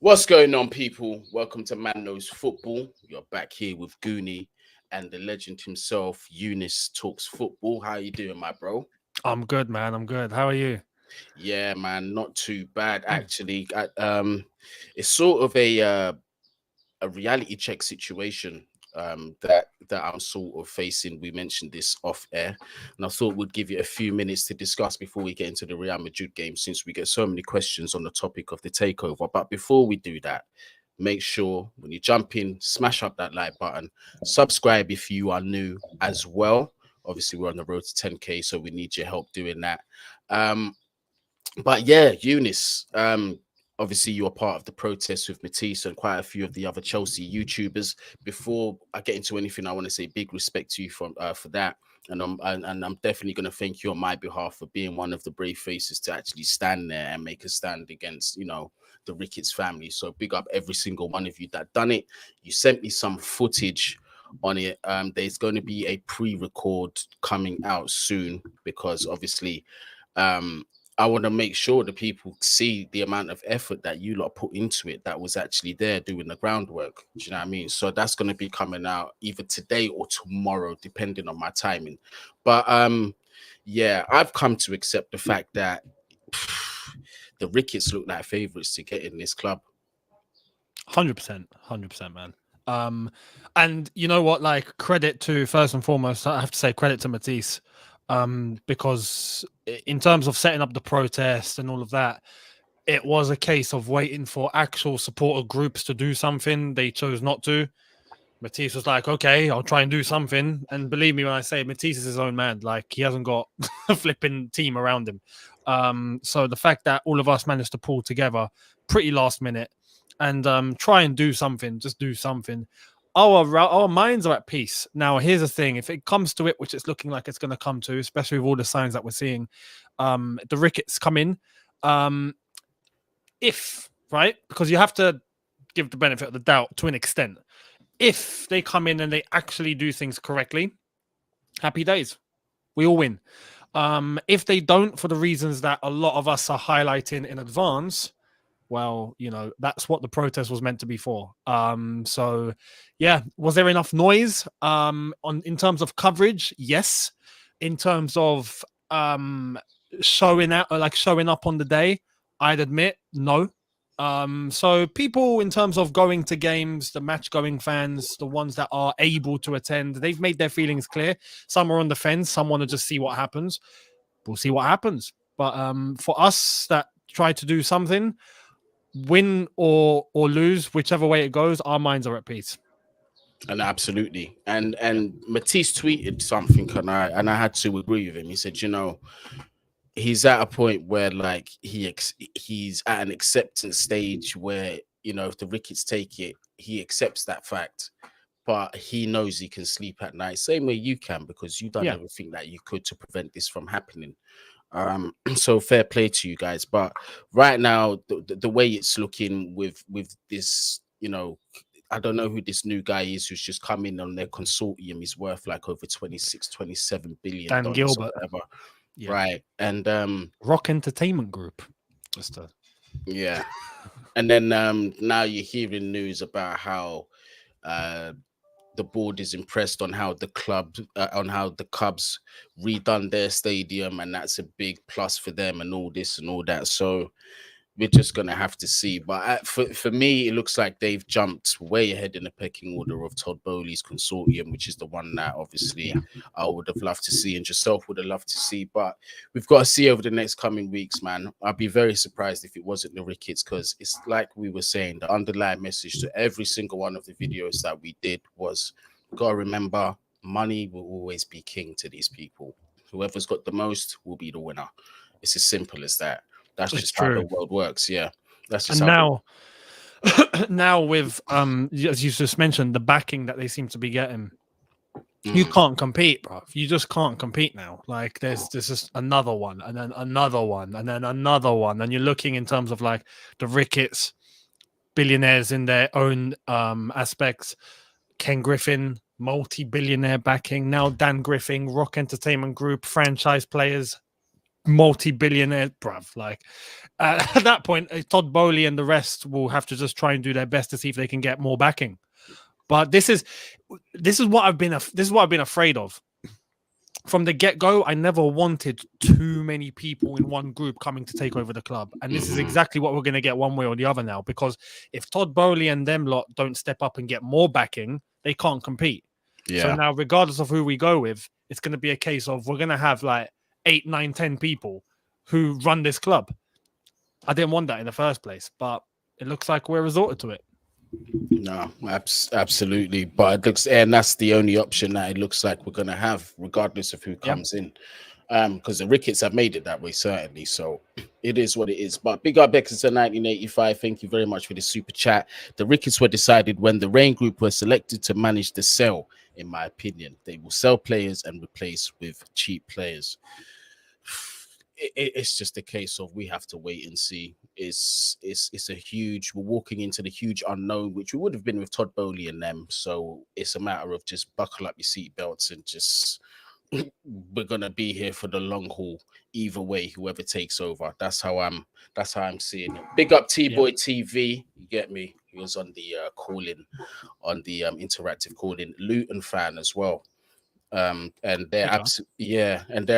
What's going on, people? Welcome to Man Knows Football. You're back here with Guni and the legend himself, Younes Talks Football. How you doing, my bro? I'm good, man. I'm good. How are you? Yeah, man, not too bad actually. It's sort of a reality check situation that I'm sort of facing. We mentioned this off air, and I thought we'd give you a few minutes to discuss before we get into the Real Madrid game, since we get so many questions on the topic of the takeover. But before we do that, make sure when you jump in, smash up that like button, subscribe if you are new as well. Obviously, we're on the road to 10k, so we need your help doing that. Um, but yeah, Eunice, obviously you're part of the protest with Matisse and quite a few of the other Chelsea YouTubers. Before I get into anything, I want to say big respect to you for that. And I'm definitely going to thank you on my behalf for being one of the brave faces to actually stand there and make a stand against, the Ricketts family. So big up every single one of you that done it. You sent me some footage on it. There's going to be a pre-record coming out soon because obviously I want to make sure the people see the amount of effort that you lot put into it that was actually there doing the groundwork. Do you know what I mean? So that's going to be coming out either today or tomorrow, depending on my timing. But yeah, I've come to accept the fact that the Ricketts look like favourites to get in this club. 100%, man. And you know what? Like, credit to first and foremost, I have to say credit to Matisse, because in terms of setting up the protest and all of that, it was a case of waiting for actual supporter groups to do something. They chose not to. Matisse was like, okay, I'll try and do something. And believe me when I say Matisse is his own man. Like, he hasn't got a flipping team around him. So the fact that all of us managed to pull together pretty last minute and try and do something, just do something. Our minds are at peace. Now, here's the thing. If it comes to it, which it's looking like it's going to come to, especially with all the signs that we're seeing, the Ricketts come in. Right? Because you have to give the benefit of the doubt to an extent. If they come in and they actually do things correctly, happy days. We all win. If they don't, for the reasons that a lot of us are highlighting in advance, well, that's what the protest was meant to be for. So yeah, was there enough noise? In terms of coverage, yes. In terms of showing up on the day, I'd admit no. So people, in terms of going to games, the match-going fans, the ones that are able to attend, they've made their feelings clear. Some are on the fence. Some want to just see what happens. We'll see what happens. But for us that try to do something, win or lose, whichever way it goes, our minds are at peace. And absolutely. And Matisse tweeted something, and I had to agree with him. He said, he's at a point where like he's at an acceptance stage where if the Ricketts take it, he accepts that fact, but he knows he can sleep at night, same way you can, because you've done everything that you could to prevent this from happening. So fair play to you guys. But right now, the way it's looking with this, I don't know who this new guy is who's just come in on their consortium. He's worth like over 26-27 billion Dan dollars or Gilbert. whatever. Yeah. Right. And Rock Entertainment Group. Yeah. And then now you're hearing news about how the board is impressed on how the Cubs redone their stadium, and that's a big plus for them and all this and all that. So we're just gonna have to see. But for me, it looks like they've jumped way ahead in the pecking order of Todd Bowley's consortium, which is the one that obviously I would have loved to see and yourself would have loved to see. But we've got to see over the next coming weeks, man. I'd be very surprised if it wasn't the Ricketts, because it's like we were saying, the underlying message to every single one of the videos that we did was, gotta remember, money will always be king to these people. Whoever's got the most will be the winner. It's as simple as that. That's just how the world works. Yeah, that's just and how. Now with as you just mentioned, the backing that they seem to be getting, you can't compete, bro. You just can't compete now. Like there's just another one, and then another one, and then another one, and you're looking in terms of like the Ricketts, billionaires in their own aspects. Ken Griffin, multi-billionaire backing. Now Dan Griffin, Rock Entertainment Group, franchise players, multi-billionaire, bruv. Like at that point, Todd Bowley and the rest will have to just try and do their best to see if they can get more backing. But this is what I've been afraid of. From the get-go, I never wanted too many people in one group coming to take over the club. And this is exactly what we're going to get one way or the other now. Because if Todd Bowley and them lot don't step up and get more backing, they can't compete. Yeah. So now, regardless of who we go with, it's going to be a case of we're going to have like 8, 9, 10 people who run this club. I didn't want that in the first place, but it looks like we're resorted to it. No, absolutely. But it looks, and that's the only option that it looks like we're going to have, regardless of who comes in. Because the Rickets have made it that way, certainly. So it is what it is. But big up Beckers in 1985. Thank you very much for the super chat. The Rickets were decided when the Rain Group were selected to manage the sell, in my opinion. They will sell players and replace with cheap players. It's just a case of we have to wait and see. It's a huge, we're walking into the huge unknown, which we would have been with Todd Bowley and them. So it's a matter of just buckle up your seatbelts and just, we're gonna be here for the long haul either way, whoever takes over. That's how I'm seeing it. Big up T-Boy TV, you get me? He was on the calling, on the interactive calling, Luton fan as well. And they're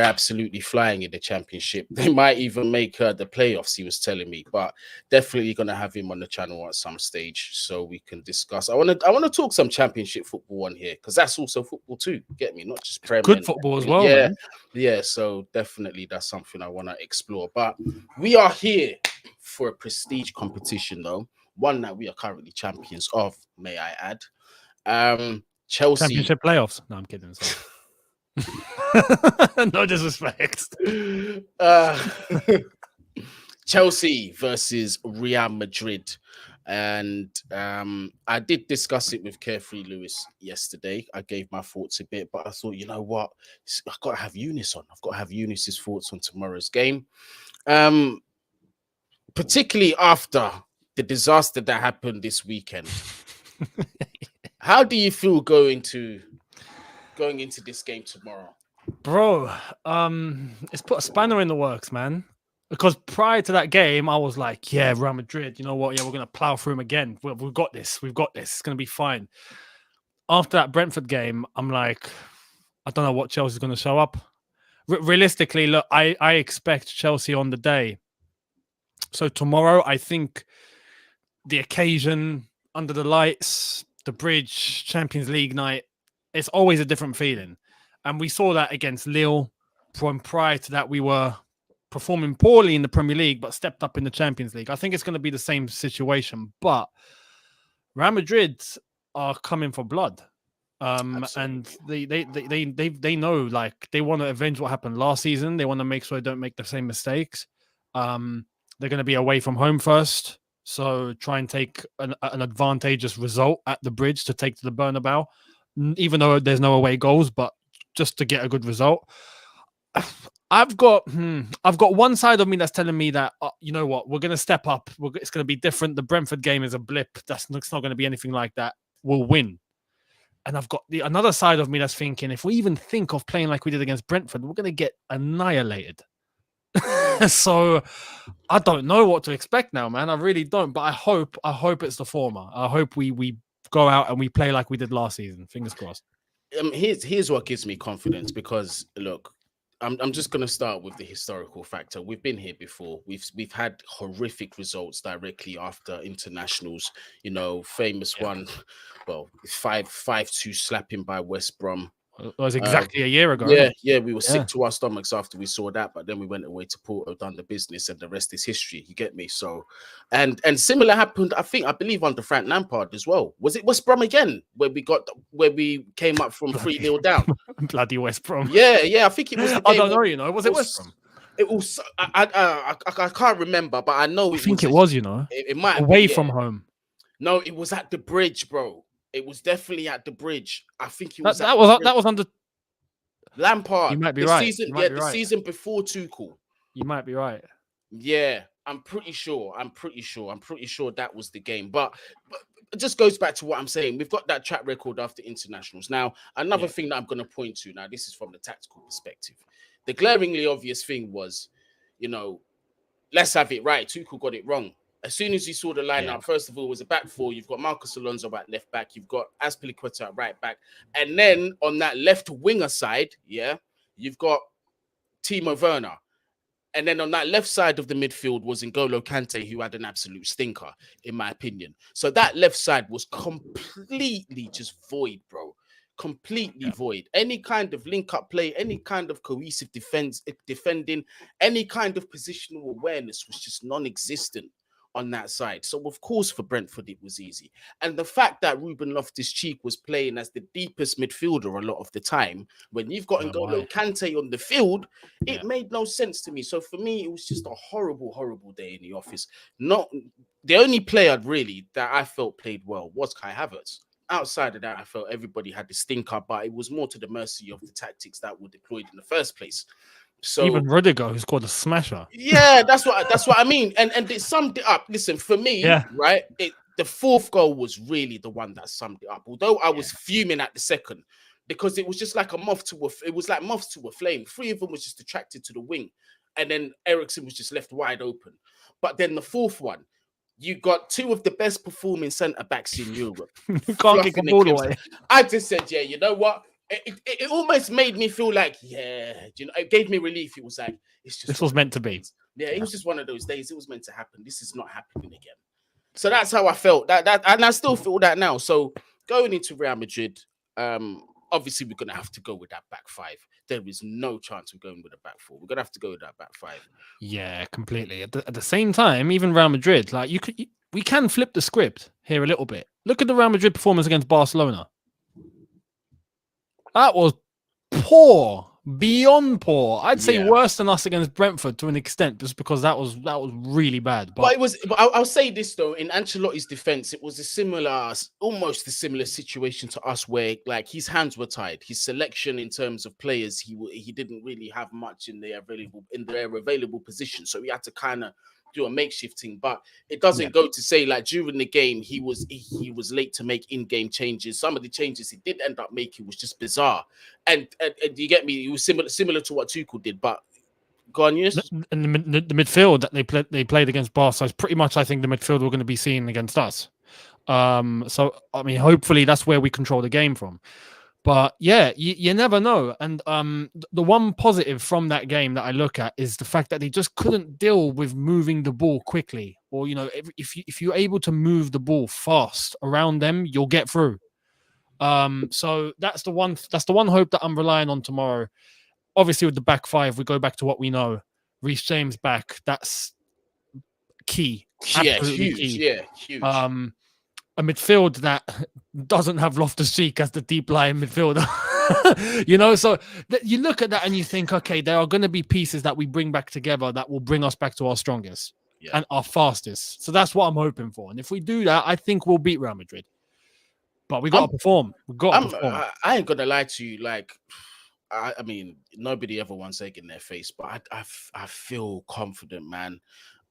absolutely flying in the championship. They might even make the playoffs, he was telling me, but definitely gonna have him on the channel at some stage so we can discuss. I want to talk some championship football on here, because that's also football too, get me, not just Premier. Good football as well, man. So definitely that's something I want to explore. But we are here for a prestige competition, though, one that we are currently champions of, may I add. Chelsea championship playoffs. No, I'm kidding. No disrespect. Chelsea versus Real Madrid. And I did discuss it with Carefree Lewis yesterday. I gave my thoughts a bit, but I thought, you know what? I've got to have Younes on. I've got to have Younes' thoughts on tomorrow's game. Particularly after the disaster that happened this weekend. How do you feel going into this game tomorrow? Bro, it's put a spanner in the works, man. Because prior to that game, I was like, yeah, Real Madrid, you know what? Yeah, we're going to plow through them again. We've got this. We've got this. It's going to be fine. After that Brentford game, I'm like, I don't know what Chelsea's going to show up. Realistically, look, I expect Chelsea on the day. So tomorrow, I think the occasion, under the lights, the bridge, Champions League night, it's always a different feeling. And we saw that against Lille. Prior to that, we were performing poorly in the Premier League, but stepped up in the Champions League. I think it's going to be the same situation. But Real Madrid are coming for blood. And they know, like, they want to avenge what happened last season. They want to make sure they don't make the same mistakes. They're going to be away from home first. So try and take an advantageous result at the bridge to take to the Bernabeu, even though there's no away goals, but just to get a good result. I've got one side of me that's telling me that, you know what, we're going to step up. It's going to be different. The Brentford game is a blip. It's not going to be anything like that. We'll win. And I've got another side of me that's thinking, if we even think of playing like we did against Brentford, we're going to get annihilated. So I don't know what to expect now, man. I really don't. But I hope it's the former. I hope we go out and we play like we did last season. Fingers crossed. Here's what gives me confidence, because look, I'm just going to start with the historical factor. We've been here before. We've had horrific results directly after internationals. You know, famous one, well, 5-2 slapping by West Brom. It was exactly a year ago. Yeah, we were sick to our stomachs after we saw that, but then we went away to Porto, done the business, and the rest is history. You get me? So, and similar happened, I believe under Frank Lampard as well. Was it West Brom again where we came up from 3-0 down? Bloody West Brom. Yeah, I think it was. I don't know. You know, was it West Brom? It was. I can't remember, but I know. I think it was. You know, it might away from home. No, it was at the bridge, bro. It was definitely at the bridge. I think it was. That was under Lampard. You might be right. Season before Tuchel. You might be right. Yeah, I'm pretty sure that was the game. But it just goes back to what I'm saying. We've got that track record after internationals. Now, another thing that I'm going to point to, now this is from the tactical perspective. The glaringly obvious thing was let's have it right. Tuchel got it wrong. As soon as you saw the lineup, first of all, it was a back four. You've got Marcus Alonso at left back. You've got Azpilicueta at right back. And then on that left winger side, you've got Timo Werner. And then on that left side of the midfield was N'Golo Kante, who had an absolute stinker, in my opinion. So that left side was completely just void, bro. Completely void. Any kind of link-up play, any kind of cohesive defending, any kind of positional awareness was just non-existent on that side. So, of course, for Brentford, it was easy. And the fact that Ruben Loftus-Cheek was playing as the deepest midfielder a lot of the time, when you've got N'Golo Kante on the field, it made no sense to me. So, for me, it was just a horrible, horrible day in the office. Not the only player, really, that I felt played well was Kai Havertz. Outside of that, I felt everybody had the stinker, but it was more to the mercy of the tactics that were deployed in the first place. So even Rudiger, who scored a smasher. Yeah, that's what I mean. And it summed it up. Listen, for me, right, the fourth goal was really the one that summed it up. Although I was fuming at the second, because it was just like moths to a flame. Three of them was just attracted to the wing, and then Eriksen was just left wide open. But then the fourth one, you got two of the best performing centre backs in Europe. You can't kick the ball away. I just said, you know what? It almost made me feel like, it gave me relief. It was like, this was meant to be. Yeah, it was just one of those days. It was meant to happen. This is not happening again. So that's how I felt. That and I still feel that now. So going into Real Madrid, obviously we're gonna have to go with that back five. There is no chance of going with a back four. We're gonna have to go with that back five. Yeah, completely. At the same time, even Real Madrid, like we can flip the script here a little bit. Look at the Real Madrid performance against Barcelona. That was poor, beyond poor. I'd say worse than us against Brentford to an extent, just because that was really bad. But it was. But I'll say this though, in Ancelotti's defense, it was almost a similar situation to us, where like his hands were tied. His selection in terms of players, he didn't really have much in their available position, so he had to kind of do a makeshifting. But it doesn't go to say like during the game he was late to make in-game changes. Some of the changes he did end up making was just bizarre, and you get me. It was similar to what Tuchel did, but. Go on, Younes. And the midfield that they played against Barca is pretty much, I think, the midfield we're going to be seeing against us. So I mean, hopefully that's where we control the game from. But yeah, you never know. And the one positive from that game that I look at is the fact that they just couldn't deal with moving the ball quickly. Or if you're able to move the ball fast around them, you'll get through. So that's the one hope that I'm relying on tomorrow. Obviously, with the back five, we go back to what we know. Reece James back. That's key. Absolutely huge. Key. Yeah, huge. A midfield that doesn't have Loftus-Cheek as the deep lying midfielder. So you look at that and you think, okay, there are going to be pieces that we bring back together that will bring us back to our strongest and our fastest. So that's what I'm hoping for. And if we do that, I think we'll beat Real Madrid. But we got to perform. I ain't gonna lie to you. Like, I mean, nobody ever wants egg in their face, but I feel confident, man.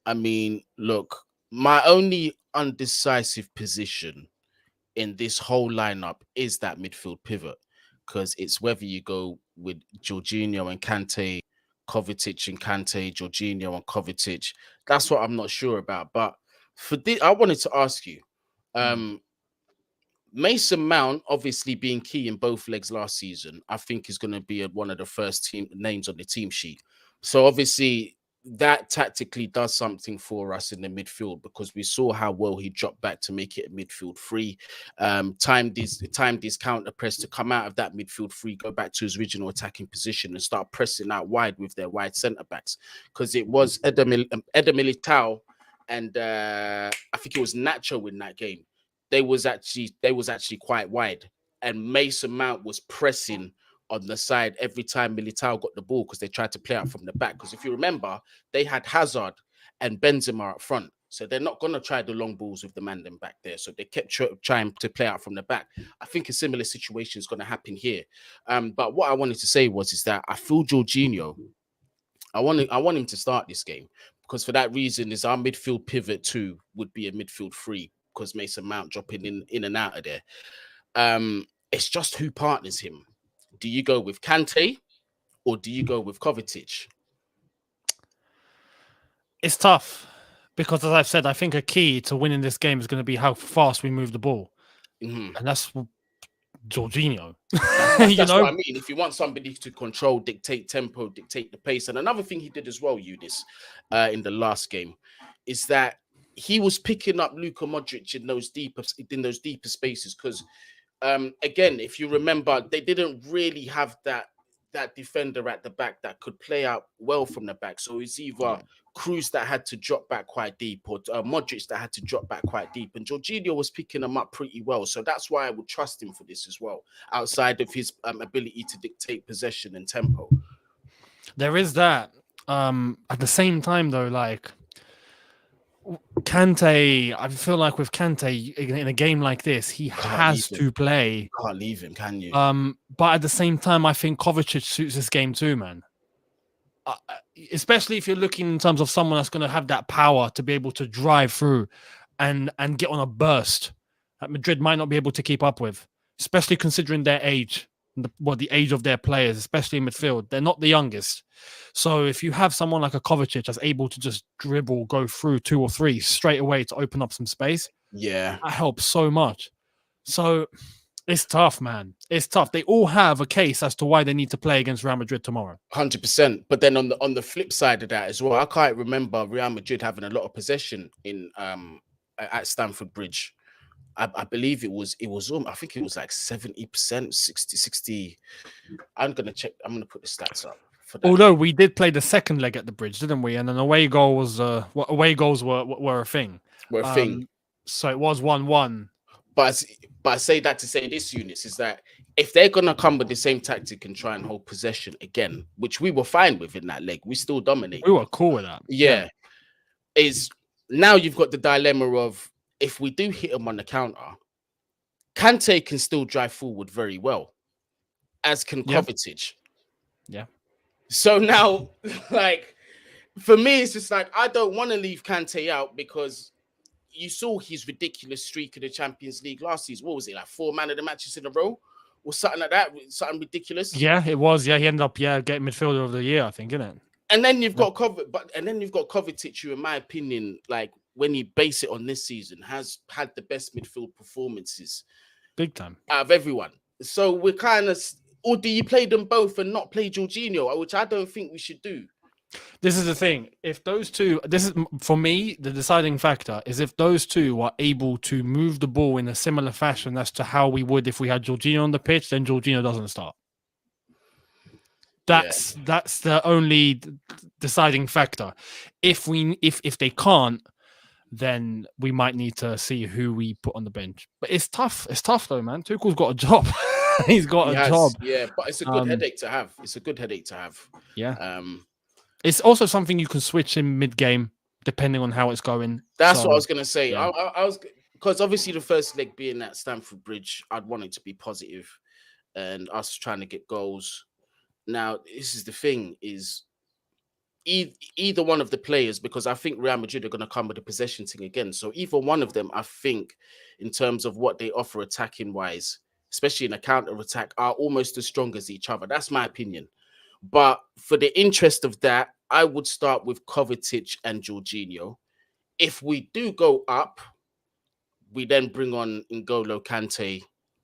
I mean, look, my only undecisive position in this whole lineup is that midfield pivot, because it's whether you go with Jorginho and Kante, Kovacic and Kante, Jorginho and Kovacic. That's what I'm not sure about. But for this, I wanted to ask you, Mason Mount, obviously being key in both legs last season, I think is going to be one of the first team names on the team sheet. So obviously that tactically does something for us in the midfield, because we saw how well he dropped back to make it a midfield free. Timed his counter press to come out of that midfield free, go back to his original attacking position and start pressing out wide with their wide centre backs. Because it was Eder Militao and I think it was Nacho in that game. They was actually quite wide, and Mason Mount was pressing on the side every time Militao got the ball, because they tried to play out from the back. Because if you remember, they had Hazard and Benzema up front, so they're not going to try the long balls with the man them back there. So they kept trying to play out from the back. I think a similar situation is going to happen here. But what I wanted to say is that I feel Jorginho. I want him to start this game, because for that reason, is our midfield pivot too would be a midfield free, because Mason Mount dropping in and out of there. It's just who partners him. Do you go with Kante or do you go with Kovacic? It's tough because, as I've said, I think a key to winning this game is going to be how fast we move the ball, Mhm. and that's Jorginho. That's what I mean. If you want somebody to control, dictate tempo, dictate the pace, and another thing he did as well, Younes, in the last game, is that he was picking up Luka Modric in those deeper spaces. Because again, if you remember, they didn't really have that defender at the back that could play out well from the back. So it's either Cruz that had to drop back quite deep, or Modric that had to drop back quite deep, and Jorginho was picking them up pretty well. So that's why I would trust him for this as well, outside of his ability to dictate possession and tempo. There is that. At the same time, though, like Kante, I feel like with Kante in a game like this, he has to play. Can't leave him, can you? But at the same time, I think Kovacic suits this game too, man. Especially if you're looking in terms of someone that's going to have that power to be able to drive through and get on a burst that Madrid might not be able to keep up with, especially considering their age, the age of their players, especially in midfield. They're not the youngest. So if you have someone like a Kovacic that's able to just dribble, go through 2 or 3 straight away to open up some space, yeah, that helps so much. So it's tough, man. It's tough. They all have a case as to why they need to play against Real Madrid tomorrow. 100%. But then on the flip side of that as well, I can't remember Real Madrid having a lot of possession in at Stamford Bridge. I believe it was I think it was like 70%, 60. I'm gonna put the stats up for that. Although we did play the second leg at the Bridge, didn't we? And an away goal was away goals were a thing. So it was 1-1. But I say that to say this, Younes, is that if they're gonna come with the same tactic and try and hold possession again, which we were fine with in that leg, we still dominate. We were cool with that. Yeah. Is now you've got the dilemma of, if we do hit them on the counter, Kante can still drive forward very well, as can Kovacic. Yeah. So now, like, for me, it's just like, I don't want to leave Kante out, because you saw his ridiculous streak in the Champions League last season. What was it, like 4 man of the matches in a row? Or something like that, something ridiculous. Yeah, it was. Yeah, he ended up getting midfielder of the year, I think, isn't it? And then you've got Kovacic, who, in my opinion, like, when you base it on this season, has had the best midfield performances, big time, out of everyone. So we're kind of, or do you play them both and not play Jorginho, which I don't think we should do. This is the thing. If those two, this is for me, the deciding factor is if those two are able to move the ball in a similar fashion as to how we would if we had Jorginho on the pitch, then Jorginho doesn't start. That's the only deciding factor. If they can't, then we might need to see who we put on the bench. But it's tough. It's tough though, man. Tuchel's got a job. He's got a job. Yeah, but it's a good headache to have. It's a good headache to have. Yeah. It's also something you can switch in mid-game, depending on how it's going. That's what I was going to say. Yeah. I was, because obviously the first leg being at Stamford Bridge, I'd want it to be positive and us trying to get goals. Now, this is the thing, is either one of the players, because I think Real Madrid are going to come with a possession thing again. So either one of them, I think, in terms of what they offer attacking wise, especially in a counter attack, are almost as strong as each other. That's my opinion. But for the interest of that, I would start with Kovacic and Jorginho. If we do go up, we then bring on N'Golo Kante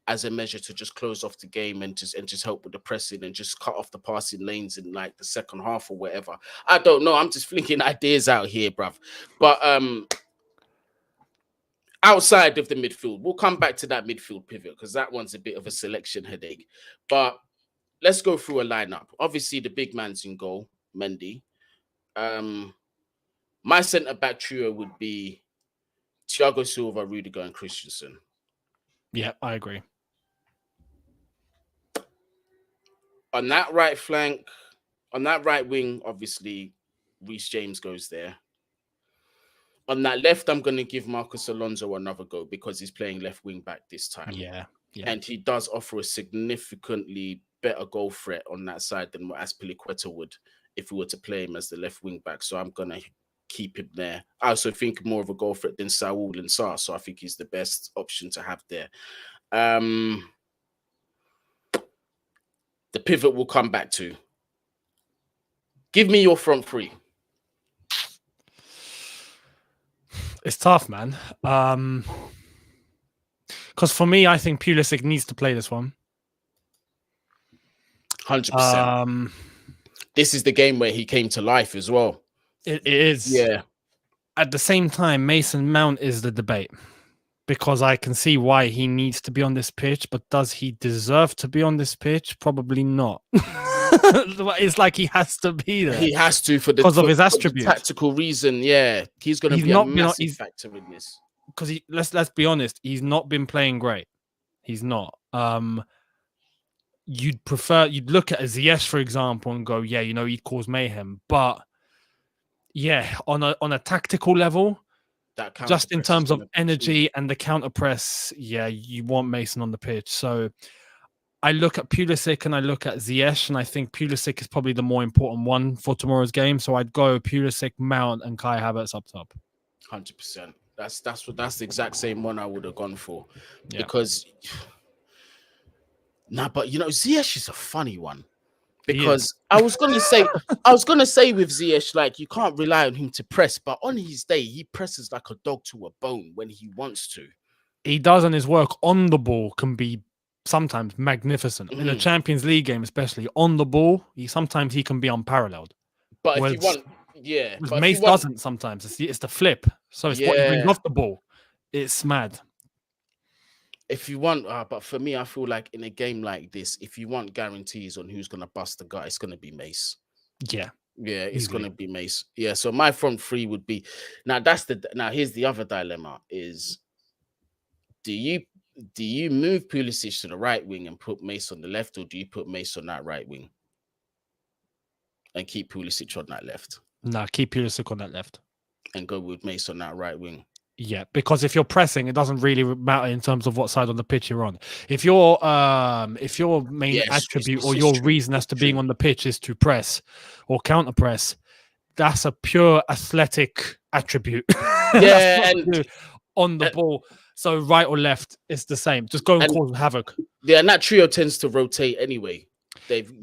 as a measure to just close off the game and just help with the pressing and just cut off the passing lanes in like the second half or whatever. I don't know. I'm just flinging ideas out here, bruv. But outside of the midfield, we'll come back to that midfield pivot, because that one's a bit of a selection headache. But let's go through a lineup. Obviously, the big man's in goal, Mendy. My centre-back trio would be Thiago Silva, Rudiger, and Christensen. Yeah, I agree. On that right flank, on that right wing, obviously, Reece James goes there. On that left, I'm going to give Marcos Alonso another go, because he's playing left wing back this time. Yeah. And he does offer a significantly better goal threat on that side than what Azpilicueta would if we were to play him as the left wing back. So I'm going to keep him there. I also think more of a goal threat than Saul and Sarr. So I think he's the best option to have there. The pivot we'll come back to. Give me your front three. It's tough, man. Because for me, I think Pulisic needs to play this one. 100%. This is the game where he came to life as well. It is. Yeah. At the same time, Mason Mount is the debate. Because I can see why he needs to be on this pitch, but does he deserve to be on this pitch? Probably not. It's like he has to be there. He has to because of his attributes. Tactical reason, yeah. He's going to be a massive factor in this. Because let's be honest, he's not been playing great. He's not. You'd look at a Ziyech, for example, and go, yeah, he'd cause mayhem. But yeah, on a tactical level, just in terms of energy and the counter press, yeah, you want Mason on the pitch. So I look at Pulisic and I look at Ziyech, and I think Pulisic is probably the more important one for tomorrow's game. So I'd go Pulisic, Mount, and Kai Havertz up top. 100%. That's the exact same one I would have gone for, because but Ziyech is a funny one. Because I was gonna say with Ziyech, like, you can't rely on him to press, but on his day, he presses like a dog to a bone when he wants to. He does, and his work on the ball can be sometimes magnificent. In a Champions League game, especially on the ball, sometimes he can be unparalleled. But if you want, but Mace doesn't sometimes. It's the flip. So it's what he brings off the ball. It's mad. If you want, but for me, I feel like in a game like this, if you want guarantees on who's going to bust the guy, it's going to be Mace. Yeah, it's going to be Mace. Yeah, so my front three would be now. Here's the other dilemma: is do you move Pulisic to the right wing and put Mace on the left, or do you put Mace on that right wing and keep Pulisic on that left? Nah, keep Pulisic on that left and go with Mace on that right wing. Yeah, because if you're pressing, it doesn't really matter in terms of what side on the pitch you're on. If your main attribute or your reason as to being on the pitch is to press or counter press, that's a pure athletic attribute. Yeah, and on the ball. So right or left, it's the same. Just go and cause havoc. Yeah, and that trio tends to rotate anyway. If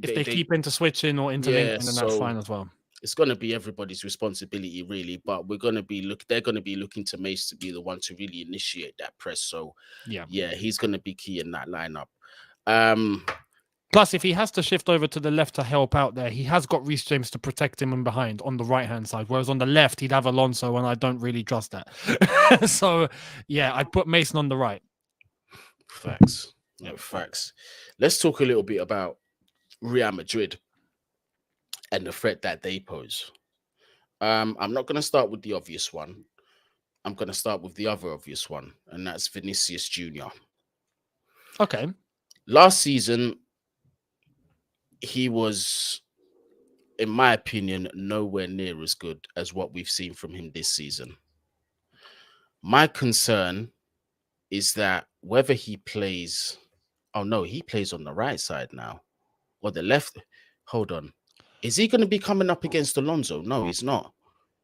they keep into switching or interlinking, then that's fine as well. It's going to be everybody's responsibility, really, but they're going to be looking to Mace to be the one to really initiate that press. So yeah, he's going to be key in that lineup. Plus, if he has to shift over to the left to help out there, he has got Reece James to protect him in behind on the right-hand side, whereas on the left, he'd have Alonso, and I don't really trust that. So yeah, I'd put Mason on the right. Facts. No, facts. Let's talk a little bit about Real Madrid and the threat that they pose. I'm not going to start with the obvious one. I'm going to start with the other obvious one, and that's Vinicius Jr. Okay. Last season, he was, in my opinion, nowhere near as good as what we've seen from him this season. My concern is that whether he plays... Oh, no, he plays on the right side now. Or the left. Hold on. Is he going to be coming up against Alonso? No, he's not.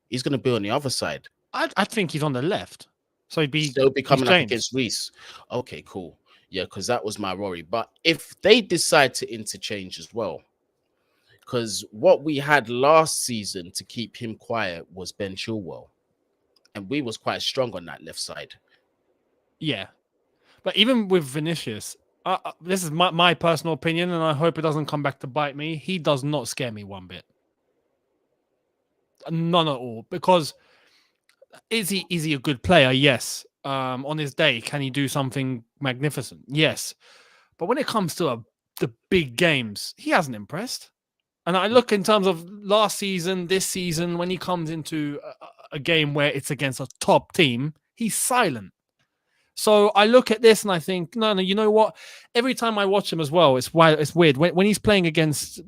He's going to be on the other side. I think he's on the left. So he'd be coming up against Reece. Okay, cool. Yeah, because that was my worry. But if they decide to interchange as well, because what we had last season to keep him quiet was Ben Chilwell. And we was quite strong on that left side. Yeah. But even with Vinicius... this is my personal opinion, and I hope it doesn't come back to bite me. He does not scare me one bit. None at all. Because is he a good player? Yes. On his day, can he do something magnificent? Yes. But when it comes to the big games, he hasn't impressed. And I look in terms of last season, this season, when he comes into a game where it's against a top team, he's silent. So I look at this and I think, no, you know what? Every time I watch him as well, it's weird. When he's playing against,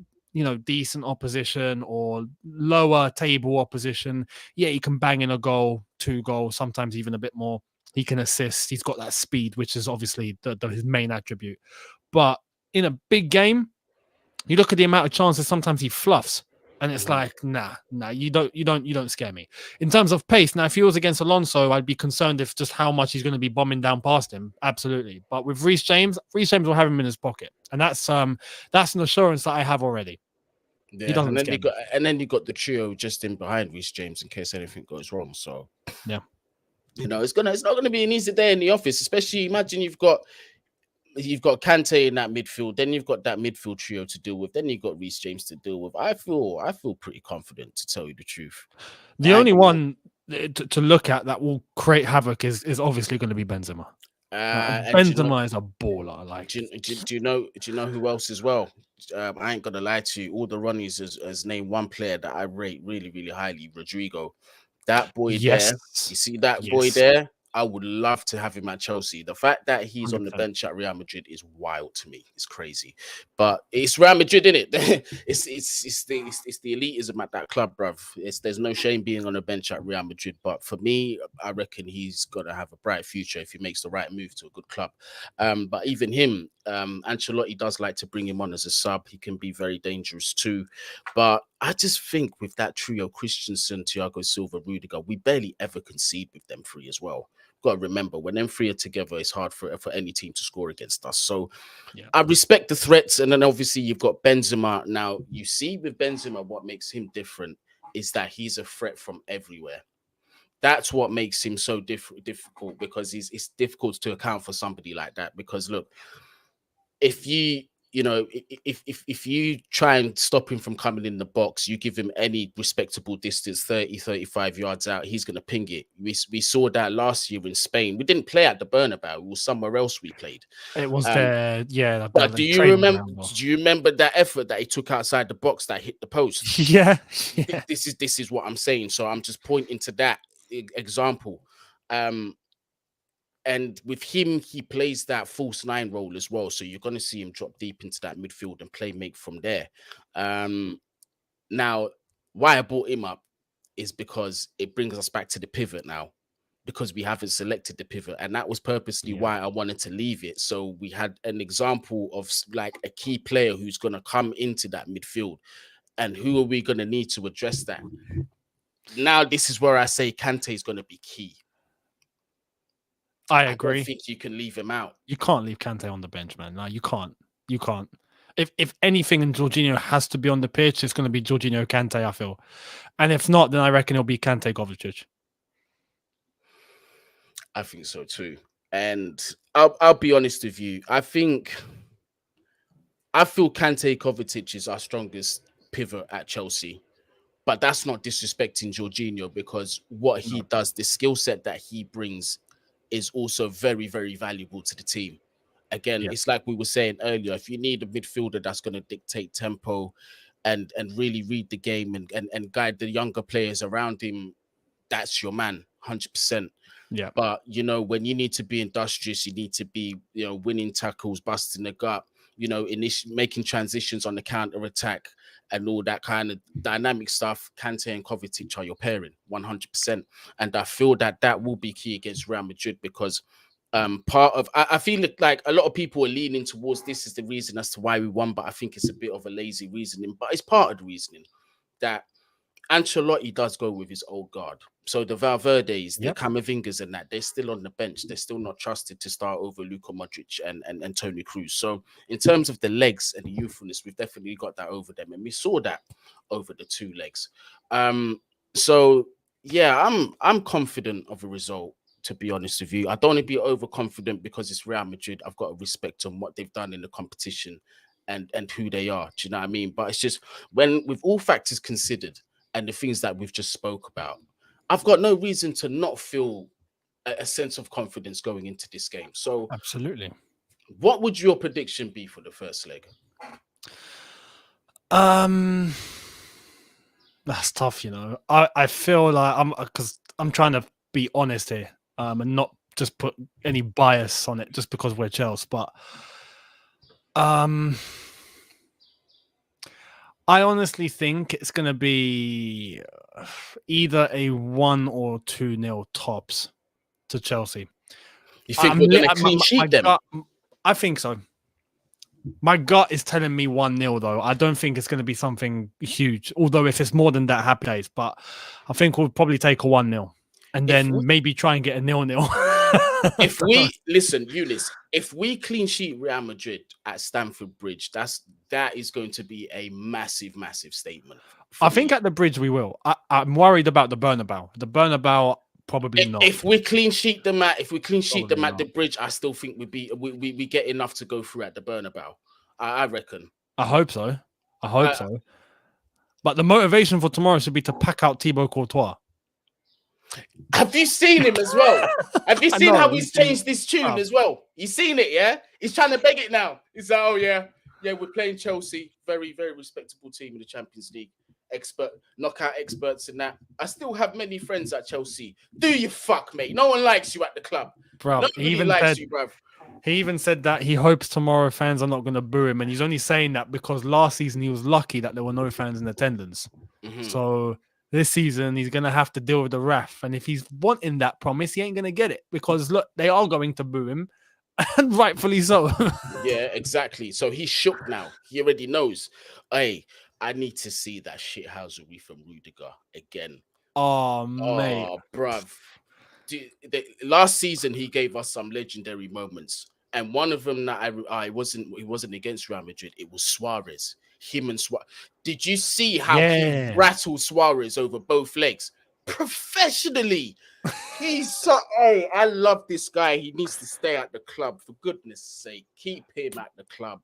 decent opposition or lower table opposition, yeah, he can bang in a goal, 2 goals, sometimes even a bit more. He can assist. He's got that speed, which is obviously his main attribute. But in a big game, you look at the amount of chances sometimes he fluffs. And it's like, nah, you don't scare me. In terms of pace, now if he was against Alonso, I'd be concerned if just how much he's going to be bombing down past him. Absolutely. But with Reece James will have him in his pocket. And that's an assurance that I have already. He Yeah, doesn't scare me. and then you got the trio just in behind Reece James in case anything goes wrong. So Yeah. it's not gonna be an easy day in the office, especially imagine you've got Kante in that midfield, then you've got that midfield trio to deal with, then you've got Reece James to deal with. I feel pretty confident, to tell you the truth. The only one to look at that will create havoc is obviously going to be Benzema. And Benzema is a baller. Like, do you know who else as well? I ain't gonna lie to you. All the Ronnies has named one player that I rate really, really highly, Rodrigo. That boy there, you see that boy there? I would love to have him at Chelsea. The fact that he's 100%. on the bench at Real Madrid is wild to me. It's crazy, but it's Real Madrid, isn't it? it's the elitism at that club, bruv. There's no shame being on a bench at Real Madrid, but for me, I reckon he's gonna have a bright future if he makes the right move to a good club. But even him, Ancelotti does like to bring him on as a sub. He can be very dangerous too. But I just think with that trio, Christensen, Thiago Silva, Rudiger, we barely ever concede with them three as well. Got to remember, when them three are together, it's hard for any team to score against us. So I respect the threats. And then obviously you've got Benzema. Now, you see with Benzema, what makes him different is that he's a threat from everywhere. That's what makes him so difficult, because it's difficult to account for somebody like that. Because look, if if you try and stop him from coming in the box, you give him any respectable distance, 30, 35 yards out, he's going to ping it. We saw that last year in Spain. We didn't play at the Bernabeu. It was somewhere else we played. It was there. But do you remember that effort that he took outside the box that hit the post? Yeah. This is what I'm saying. So I'm just pointing to that example. And with him, he plays that false nine role as well. So you're going to see him drop deep into that midfield and play make from there. Now, why I brought him up is because it brings us back to the pivot now, because we haven't selected the pivot. And that was purposely why I wanted to leave it. So we had an example of like a key player who's going to come into that midfield. And who are we going to need to address that? Now, this is where I say Kante is going to be key. I agree. I don't think you can leave him out. You can't leave Kante on the bench, man. No, you can't. You can't. If anything, and Jorginho has to be on the pitch, it's going to be Jorginho Kante, I feel. And if not, then I reckon it'll be Kante Kovacic. I think so too. And I'll be honest with you. I feel Kante Kovacic is our strongest pivot at Chelsea. But that's not disrespecting Jorginho, because what he does, the skill set that he brings, is also very, very valuable to the team. Again, it's like we were saying earlier, if you need a midfielder that's going to dictate tempo and really read the game and guide the younger players around him, that's your man, 100%. Yeah. But, when you need to be industrious, you need to be, winning tackles, busting the gut, making transitions on the counter attack and all that kind of dynamic stuff. Kante and Kovacic are your pairing, 100%. And I feel that will be key against Real Madrid, because I feel like a lot of people are leaning towards this is the reason as to why we won, but I think it's a bit of a lazy reasoning. But it's part of the reasoning that Ancelotti does go with his old guard. So the Valverdes, the Camavingas and that, they're still on the bench. They're still not trusted to start over Luka Modric and Toni Kroos. So in terms of the legs and the youthfulness, we've definitely got that over them. And we saw that over the two legs. So yeah, I'm confident of a result, to be honest with you. I don't want to be overconfident because it's Real Madrid. I've got to respect on what they've done in the competition and who they are. Do you know what I mean? But it's just when, with all factors considered and the things that we've just spoke about, I've got no reason to not feel a sense of confidence going into this game. So absolutely. What would your prediction be for the first leg? That's tough, I feel like I'm trying to be honest here, and not just put any bias on it just because we're Chelsea. But I honestly think it's going to be either a 1 or 2-0 tops to Chelsea. You think we're going to clean sheet them? I think so. My gut is telling me 1-0, though. I don't think it's going to be something huge. Although if it's more than that, happy days. But I think we'll probably take a 1-0 and then maybe try and get a 0-0. If we listen, Younes, if we clean sheet Real Madrid at Stamford Bridge, that is going to be a massive, massive statement. I think at the Bridge we will. I'm worried about the Bernabeu. The Bernabeu, probably not. If we clean sheet them at Probably the Bridge, I still think we get enough to go through at the Bernabeu. I reckon. I hope so. So. But the motivation for tomorrow should be to pack out Thibaut Courtois. Have you seen him as well? Have you seen how he's changed this tune as well? You seen it, yeah? He's trying to beg it now. He's like, oh yeah, we're playing Chelsea, very, very respectable team in the Champions League. Knockout experts in that. I still have many friends at Chelsea. Do you fuck, mate? No one likes you at the club. Bro, Nobody likes you, bruv. He even said that he hopes tomorrow fans are not going to boo him, and he's only saying that because last season he was lucky that there were no fans in attendance. Mm-hmm. So this season he's going to have to deal with the wrath, and if he's wanting that promise, he ain't going to get it because look, they are going to boo him, and rightfully so. Yeah, exactly. So he's shook now. He already knows. Hey, I need to see that shithousery from Rudiger again. Oh, mate. Oh, bruv. Last season he gave us some legendary moments, and one of them that it wasn't against Real Madrid. It was Suarez. Him and Suarez. Did you see how he rattled Suarez over both legs professionally? He's so. Oh, I love this guy. He needs to stay at the club for goodness' sake. Keep him at the club.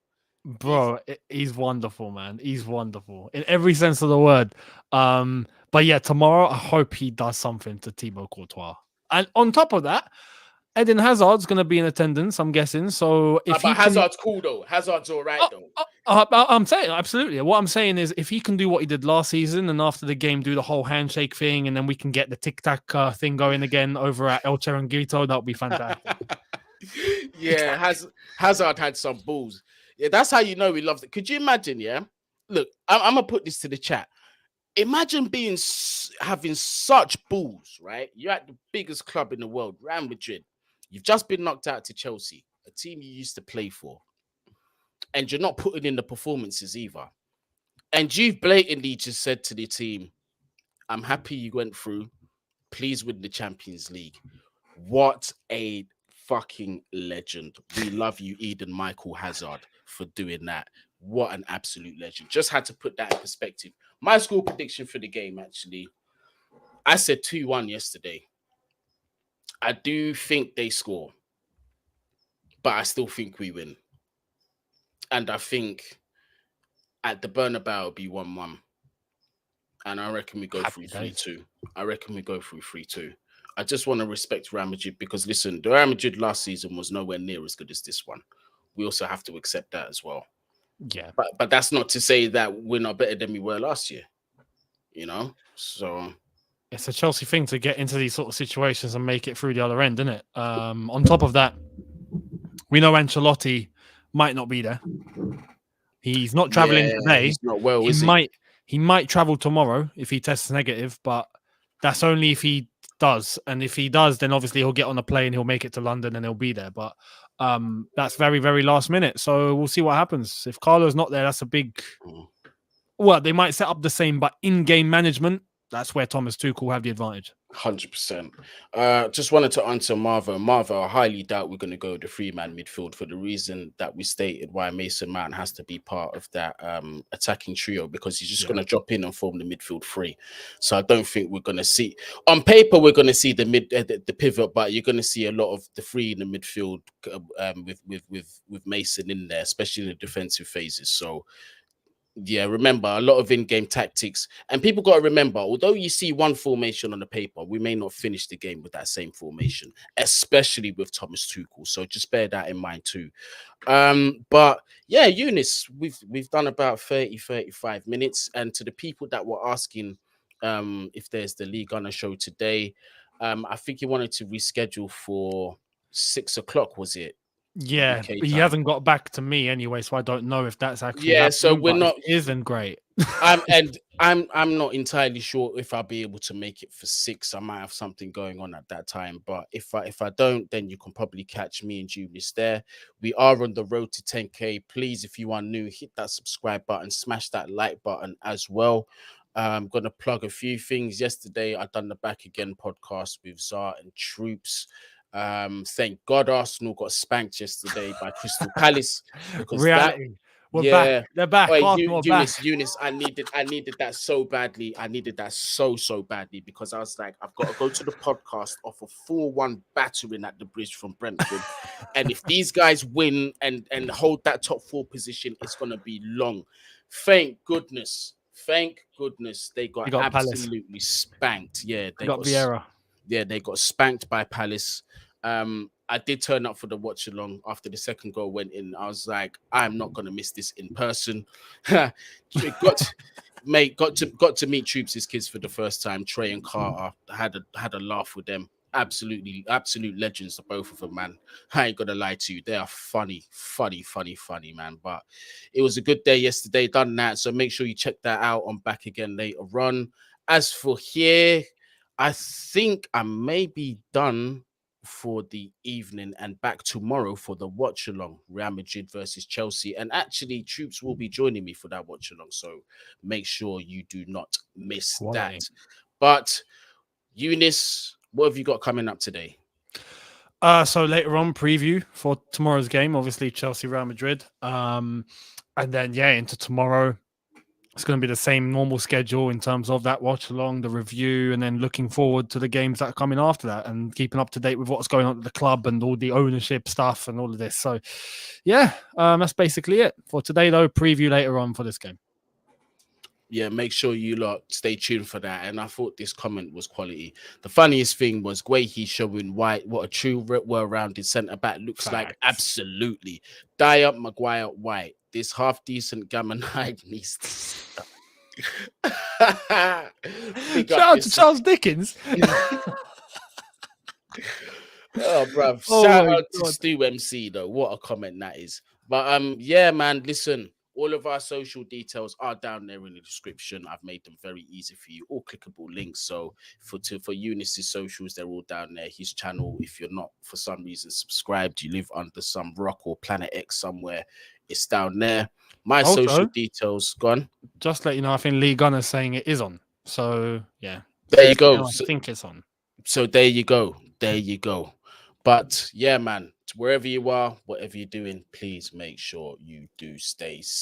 Bro, he's wonderful, man. He's wonderful in every sense of the word. But yeah, tomorrow I hope he does something to Thibaut Courtois. And on top of that, Eden Hazard's going to be in attendance, I'm guessing. So if Hazard's cool though. Hazard's all right though. I'm saying absolutely. What I'm saying is, if he can do what he did last season, and after the game do the whole handshake thing, and then we can get the tic tac thing going again over at El Chiringuito, that would be fantastic. Yeah, Hazard had some balls. Yeah, that's how you know he loves it. Could you imagine? Yeah, look, I'm gonna put this to the chat. Imagine having such balls, right? You're at the biggest club in the world, Real Madrid. You've just been knocked out to Chelsea, a team you used to play for, and you're not putting in the performances either. And you've blatantly just said to the team, "I'm happy you went through. Please win the Champions League." What a fucking legend. We love you, Eden Michael Hazard, for doing that. What an absolute legend. Just had to put that in perspective. My score prediction for the game, actually, I said 2-1 yesterday. I do think they score, but I still think we win. And I think at the Bernabeu it'll be 1-1. And I reckon we go through 3-2. I just want to respect Real Madrid because, listen, the Real Madrid last season was nowhere near as good as this one. We also have to accept that as well. Yeah. But that's not to say that we're not better than we were last year, you know? So it's a Chelsea thing to get into these sort of situations and make it through the other end, isn't it? On top of that, we know Ancelotti might not be there. He's not traveling today. He's not well, he might travel tomorrow if he tests negative, but that's only if he does. And if he does, then obviously he'll get on a plane, he'll make it to London and he'll be there. But that's very, very last minute. So we'll see what happens. If Carlo's not there, that's a big... Well, they might set up the same, but in-game management, that's where Thomas Tuchel will have the advantage. 100%. Just wanted to answer Marva. I highly doubt we're going to go the three-man midfield for the reason that we stated why Mason Mount has to be part of that attacking trio, because he's just going to drop in and form the midfield three. So I don't think we're going to see... On paper, we're going to see the pivot, but you're going to see a lot of the three in the midfield with Mason in there, especially in the defensive phases. So yeah, remember, a lot of in-game tactics. And people got to remember, although you see one formation on the paper, we may not finish the game with that same formation, especially with Thomas Tuchel. So just bear that in mind too. But yeah, Younes, we've done about 35 minutes. And to the people that were asking if there's the League Gunner show today, I think you wanted to reschedule for 6 o'clock, was it? Yeah, but he hasn't got back to me anyway, so I don't know if that's actually happening. So we're not. It isn't great. I'm not entirely sure if I'll be able to make it for 6. I might have something going on at that time, but if I don't, then you can probably catch me and Younes there. We are on the road to 10K. Please, if you are new, hit that subscribe button, smash that like button as well. I'm gonna plug a few things. Yesterday, I done the Back Again podcast with Zar and Troops. Thank God Arsenal got spanked yesterday by Crystal Palace because that, Reality. We're back. yeah. They're back. Oi, Arsenal are back. Eunice, I needed that so badly. I needed that so badly because I was like, I've got to go to the podcast off a 4-1 battering at the Bridge from Brentford, and if these guys win and hold that top 4 position, it's gonna be long. Thank goodness, they You got got Palace. absolutely spanked. You got Vieira. They got spanked by Palace. I did turn up for the watch along after the second goal went in. I was like, I'm not gonna miss this in person. got to meet Troops' kids for the first time. Trey and Carter had a laugh with them. Absolute legends, the both of them, man. I ain't gonna lie to you, they are funny, man. But it was a good day yesterday. Done that, so make sure you check that out on Back Again later on. As for here, I think I may be done for the evening and back tomorrow for the watch along, Real Madrid versus Chelsea. And actually, Troops will be joining me for that watch along, so make sure you do not miss that. But Younes, what have you got coming up today? So later on, preview for tomorrow's game, obviously Chelsea Real Madrid. And then into tomorrow. It's going to be the same normal schedule in terms of that watch along, the review, and then looking forward to the games that are coming after that and keeping up to date with what's going on at the club and all the ownership stuff and all of this. So, that's basically it for today, though. Preview later on for this game. Yeah, make sure you lot stay tuned for that. And I thought this comment was quality. The funniest thing was Guehi showing White what a true well-rounded centre-back looks like. Absolutely. Die up, Maguire, White. This half-decent Gammon Hyde needs to stop. Shout out to Charles Dickens. Oh, bruv. Shout out to Stu MC, though. What a comment that is. But, man, listen. All of our social details are down there in the description. I've made them very easy for you, all clickable links. So for Younes' socials, they're all down there. His channel, if you're not for some reason subscribed, you live under some rock or Planet X somewhere, it's down there. My social details, gone. Just let you know, I think Lee Gunner's saying it is on. So yeah, there you go. I think it's on. So there you go. But yeah, man, wherever you are, whatever you're doing, please make sure you do stay safe.